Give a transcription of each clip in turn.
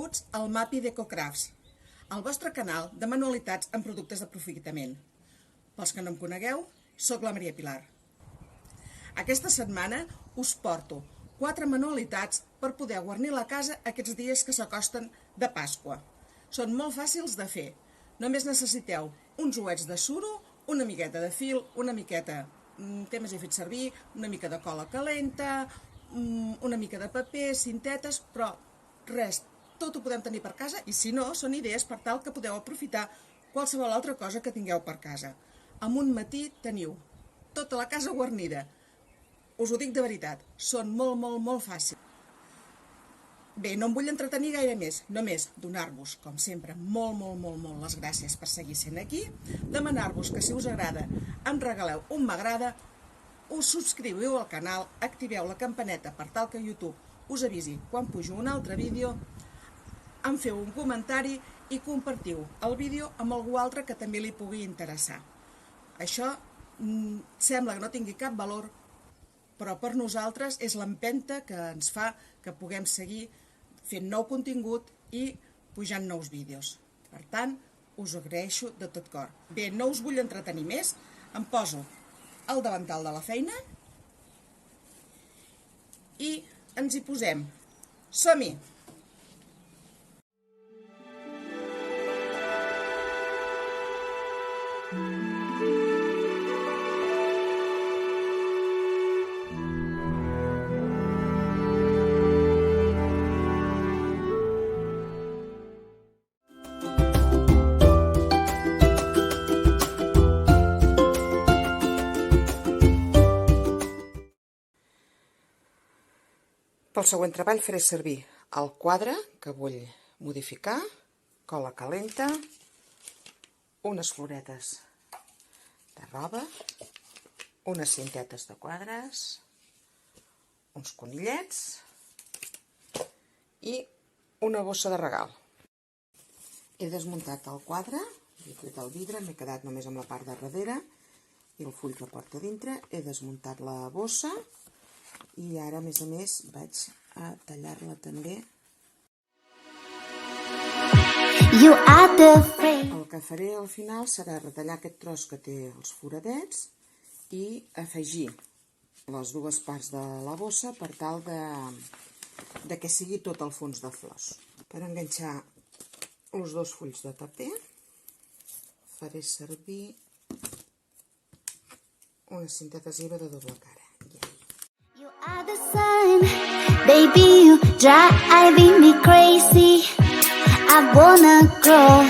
Benvinguts al MAPI d'EcoCrafts, el vostre canal de manualitats en productes d'aprofitament. Pels que no em conegueu, sóc la Maria Pilar. Aquesta setmana us porto 4 manualitats per poder guarnir la casa aquests dies que s'acosten de Pasqua. Són molt fàcils de fer. Només necessiteu uns ouets de suro, una miqueta de fil, una miqueta, què més he fet servir, una mica de cola calenta, una mica de paper, cintetes, però res, tot ho podem tenir per casa i si no, són idees per tal que podeu aprofitar qualsevol altra cosa que tingueu per casa. En un matí teniu tota la casa guarnida. Us ho dic de veritat, són molt fàcils. Bé, no em vull entretenir gaire més, només donar-vos, com sempre, molt les gràcies per seguir sent aquí, demanar-vos que si us agrada em regaleu un m'agrada, us subscriviu al canal, activeu la campaneta per tal que YouTube us avisi quan pujo un altre vídeo, em feu un comentari i compartiu el vídeo amb algú altre que també li pugui interessar. Això sembla que no tingui cap valor, però per nosaltres és l'empenta que ens fa que puguem seguir fent nou contingut i pujant nous vídeos. Per tant, us ho agraeixo de tot cor. Bé, no us vull entretenir més, em poso el davantal de la feina i ens hi posem. Som-hi! Pel següent treball faré servir el quadre que vull modificar, cola calenta, unes floretes de roba, unes cintetes de quadres, uns conillets i una bossa de regal. He desmuntat el quadre, he tret el vidre, m'he quedat només amb la part de darrere i el full que porta dintre, he desmuntat la bossa i ara, a més, vaig a tallar-la també. El que faré al final serà retallar aquest tros que té els foradets i afegir les dues parts de la bossa per tal de que sigui tot el fons de flors. Per enganxar els dos fulls de paper faré servir una cinta adhesiva de doble cara. You are the sun, baby, you driving me crazy. I wanna grow,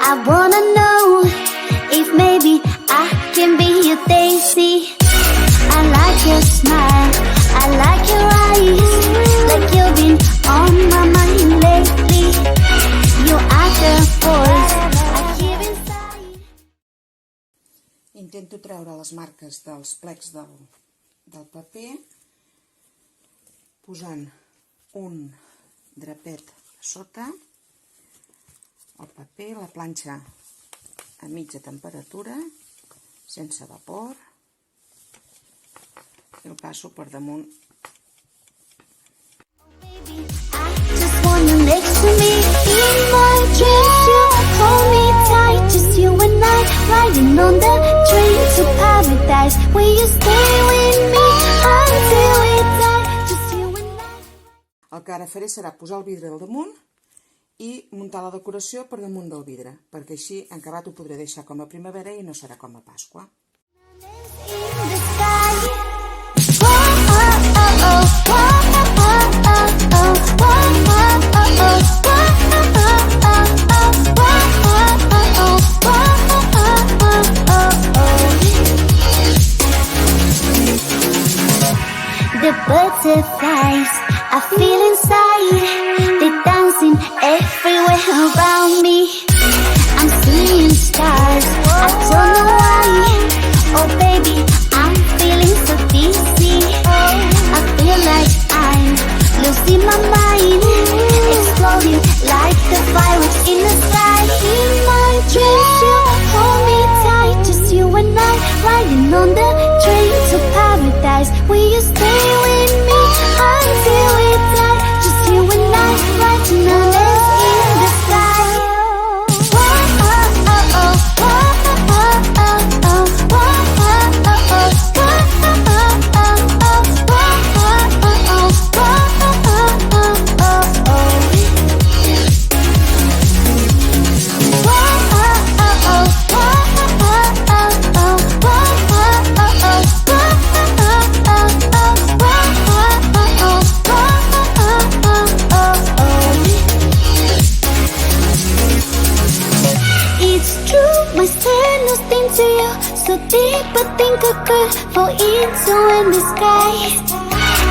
I wanna know if maybe I can be your daisy. I like your smile, I like your eyes, like you've been on my mind lately. You are the voice I hear inside. Intento treure les marques dels plecs del paper posant un drapet a sota, el paper, la planxa a mitja temperatura, sense vapor, i el passo per damunt. Baby, I just want you next to me. In my dreams you hold me tight, just you and I, riding on the train to paradise. Will you stay with me until we die? El que ara faré serà posar el vidre al damunt i muntar la decoració per damunt del vidre, perquè així en acabat ho podré deixar com a primavera i no serà com a Pasqua. The butterflies I feel inside, they're dancing everywhere around me. I'm seeing stars, I don't know why. Oh baby, I'm feeling so so deep, I think I could fall into in the sky.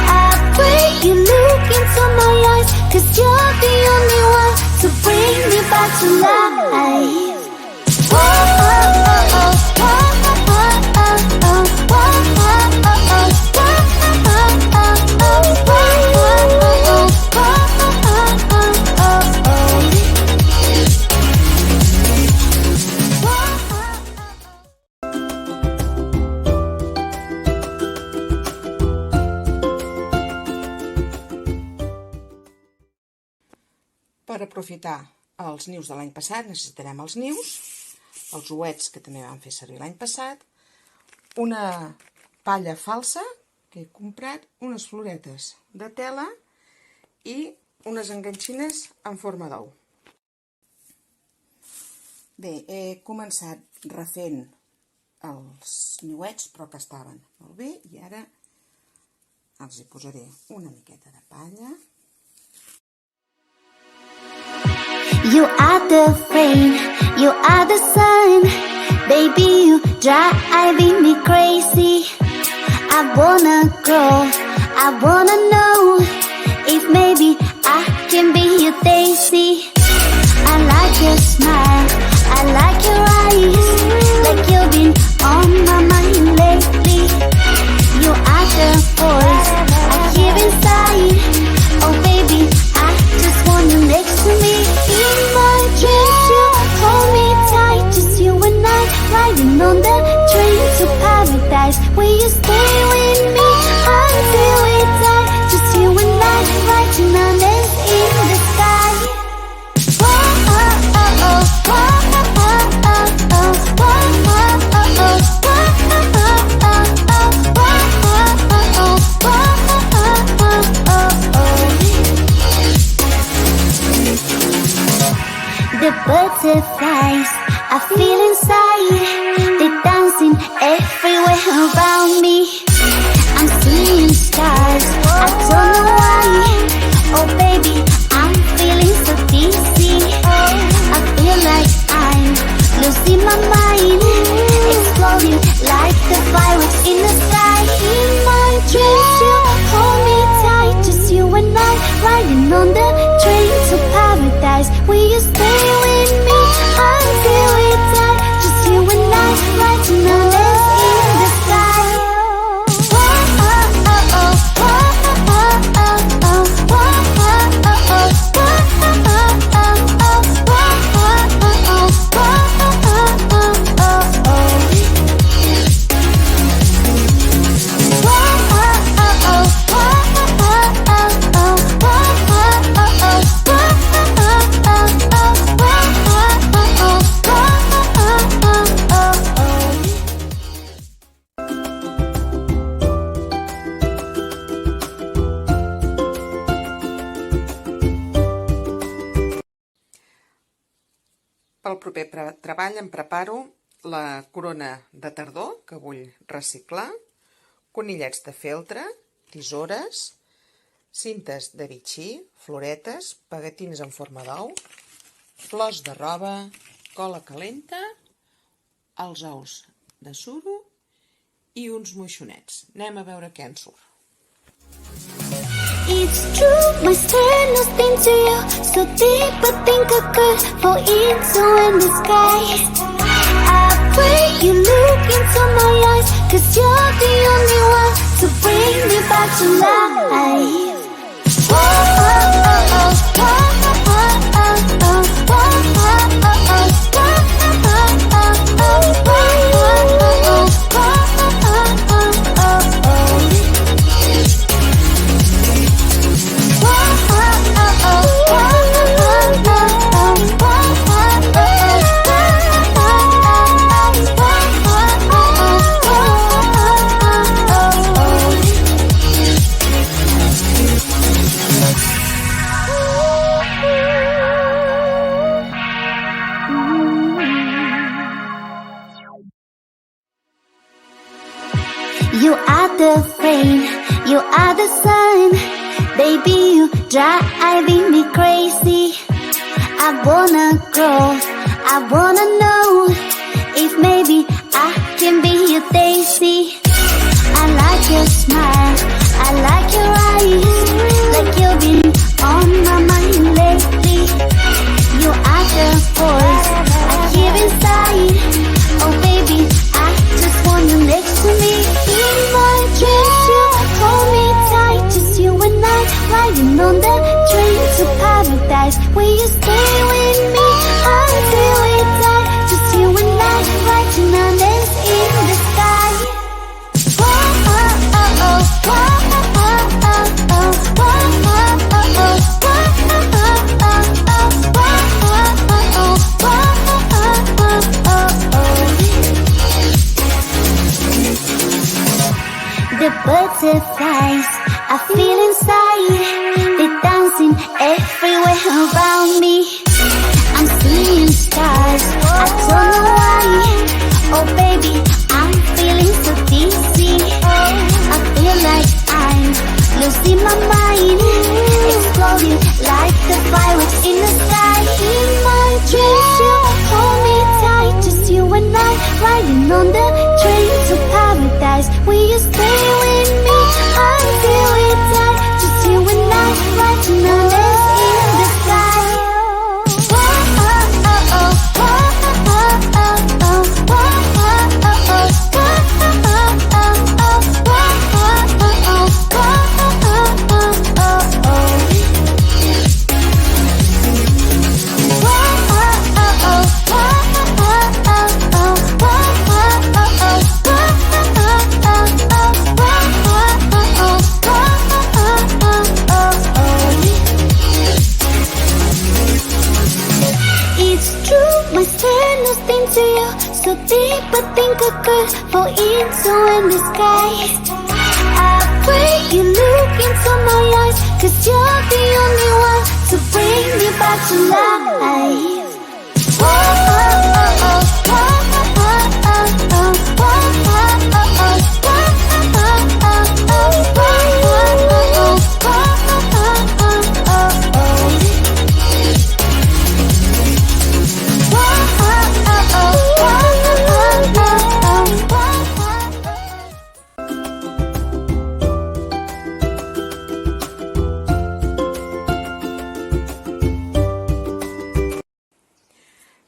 I pray you look into my eyes, 'cause you're the only one to bring me back to life. Whoa, oh, oh, oh, whoa, oh, oh, oh, oh, whoa, oh, oh, oh, whoa, oh, oh, oh, oh, whoa, oh, oh, oh, oh, oh, Per aprofitar els nius de l'any passat necessitarem els nius, els ouets que també vam fer servir l'any passat, una palla falsa que he comprat, unes floretes de tela i unes enganxines en forma d'ou. Bé, he començat refent els niuets, però que estaven molt bé, i ara els hi posaré una miqueta de palla. You are the rain, you are the sun, baby, you driving me crazy. I wanna grow, I wanna know if maybe I can be your daisy. I like your smile, I like your eyes, like you've been on my mind lately. You are the voice I hear inside. Oh baby, I just want you next to me. In my dreams you hold me tight, just you and I, riding on the train to paradise. Will you stay with me until we die? Just you and I, writing our names in the sky. Whoa, oh, oh, oh, whoa, oh, oh, oh, oh, whoa, oh, oh, oh, whoa, oh, oh, oh, oh, whoa, oh, oh, oh, whoa, oh, oh, oh, oh. The butterflies I feel inside, they're dancing everywhere around me. I'm seeing stars, I don't know why. Oh baby, I'm feeling so dizzy. I feel like I'm losing my mind, exploding like the fireworks in the sky. In my dreams you hold me tight, just you and I, riding on the train to paradise. Will you stay with me until we die? Just you and I, writing our names in the sky. Whoa, oh, oh, oh, whoa, oh, oh, oh, oh, whoa, oh, oh, oh, whoa, oh, oh, oh, oh, whoa, oh, oh, oh, whoa, oh, oh, oh, oh. Pel proper treball em preparo la corona de tardor, que vull reciclar, conillets de feltre, tisores, cintes de bitxí, floretes, pegatines en forma d'ou, flors de roba, cola calenta, els ous de suro i uns moixonets. Anem a veure què en surt. It's true, my stare nothing to you. So deep, I think I could fall into in the sky. I pray you look into my eyes, 'cause you're the only one to bring me back to life. Whoa, oh, oh, oh, whoa, oh, oh, oh, oh, whoa, oh, oh, oh, whoa, oh, oh, oh, oh, whoa, oh, oh, oh, whoa, oh, oh, oh, oh. You are the rain, you are the sun, baby, you driving me crazy. I wanna grow, I wanna know if maybe I can be your daisy. I like your smile, I like your eyes, like you've been on my mind lately. You are the voice I hear inside. Oh baby, I just want you next to me. In my dreams you hold me tight, just you and I, riding on the train to paradise. Will you stay with me until we die? Just you and I, writing our names in the sky. The butterflies I feel inside, they're dancing everywhere around me. I'm seeing stars, I don't know why. Oh baby, I'm feeling so dizzy. I feel like I'm losing my mind, exploding like the fireworks in the sky. In my dreams you hold me tight, just you and I, riding on the train to paradise. Will you stay with me until we die? Just you and I, writing our names in the sky. So deep, I think I could fall into in the sky. I pray you look into my eyes, 'cause you're the only one to bring me back to life.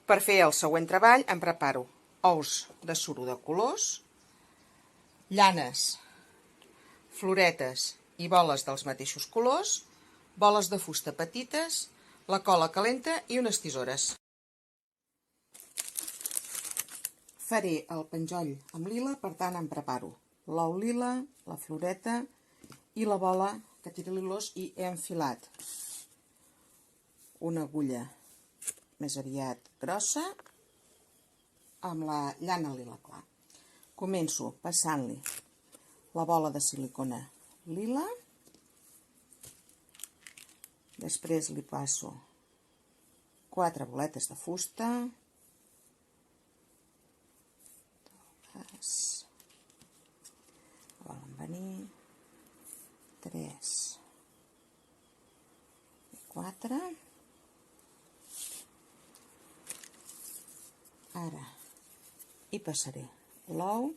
Per fer el següent treball em preparo ous de suro de colors, llanes, floretes i boles dels mateixos colors, boles de fusta petites, la cola calenta i unes tisores. Faré el penjoll amb lila, per tant em preparo l'ou lila, la floreta i la bola que tira l'ilós i he enfilat una agulla més aviat grossa amb la llana lila clar. Començo passant-li la bola de silicona lila, després li passo 4 boletes de fusta, volen venir 3 i 4. Ara hi passaré l'ou,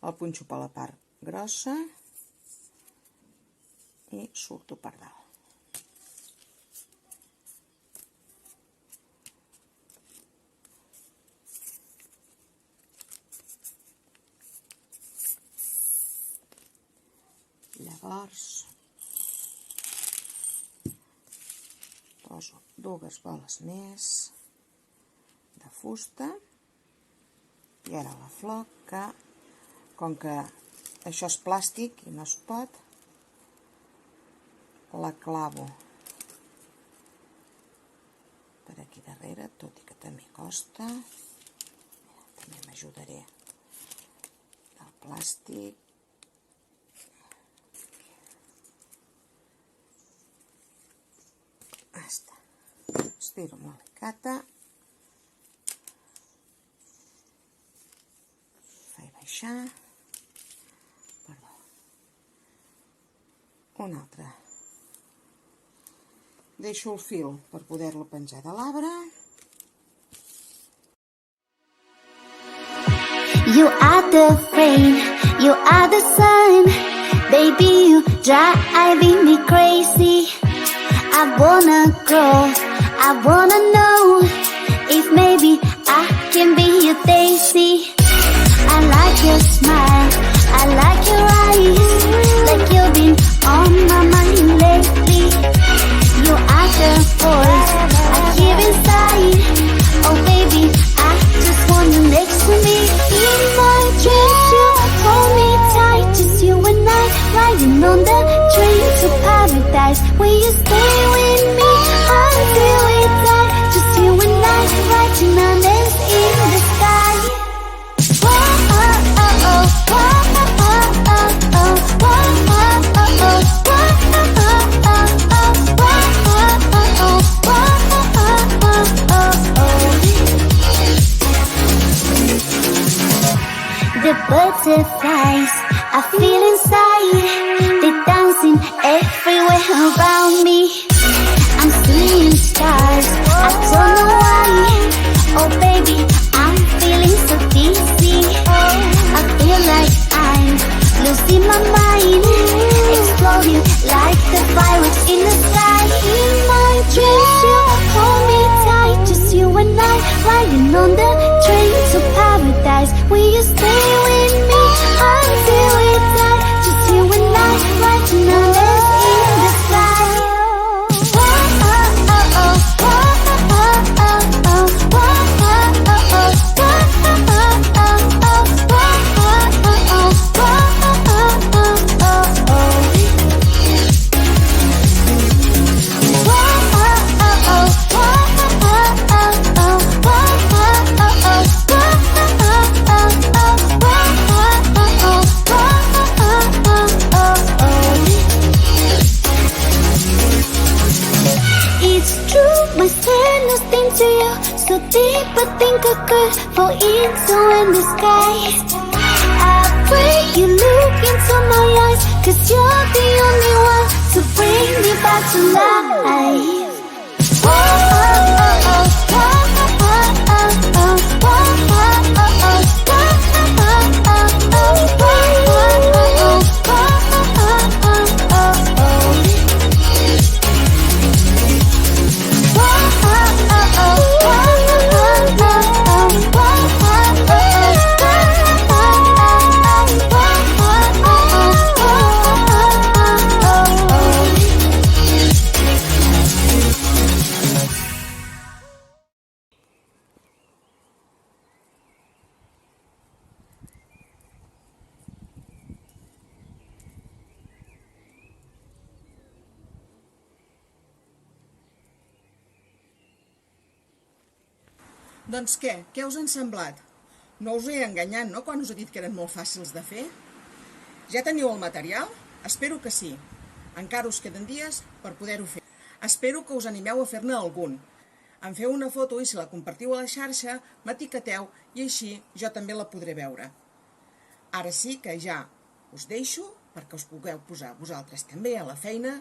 el punxo per la part grossa i surto per dalt. Llavors poso 2 boles més de fusta i ara la flor, que com que això és plàstic i no es pot, la clavo per aquí darrere, tot i que també costa. També m'ajudaré del plàstic. Està. Estiro amb l'alicata. Perdó, un altre. Deixo el fil per poder-lo penjar de l'arbre. You are the rain, you are the sun. Baby, you driving me crazy. I wanna grow, I wanna know if maybe I can be your daisy. I like your smile, I like your eyes, like you've been on my mind lately. You are the voice I hear inside. Oh baby, I just want you next to me. In my dreams you hold me tight, just you and I, riding on the train to paradise. Will you stay with me until we die? Just you and I, writing our names in the sky. The butterflies I feel inside, they're dancing everywhere around me. I'm seeing stars, I don't know why. Oh baby, I'm feeling so dizzy. I feel like I'm losing my mind, exploding like the fireworks in the sky. In my dreams you hold me tight, just you and I, riding on the train to paradise. Will you stay with me until we die? Just you and I, writing our names in the sky. So deep, I think I could fall into in the sky. I pray you look into my eyes, 'cause you're the only one to bring me back to life. Doncs què us han semblat? No us he enganyat, no?, quan us he dit que eren molt fàcils de fer? Ja teniu el material? Espero que sí. Encara us queden dies per poder-ho fer. Espero que us animeu a fer-ne algun. Em feu una foto i si la compartiu a la xarxa, m'etiqueteu i així jo també la podré veure. Ara sí que ja us deixo perquè us pugueu posar vosaltres també a la feina.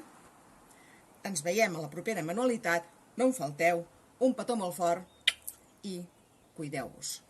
Ens veiem a la propera manualitat. No em falteu. Un petó molt fort i cuideu-vos.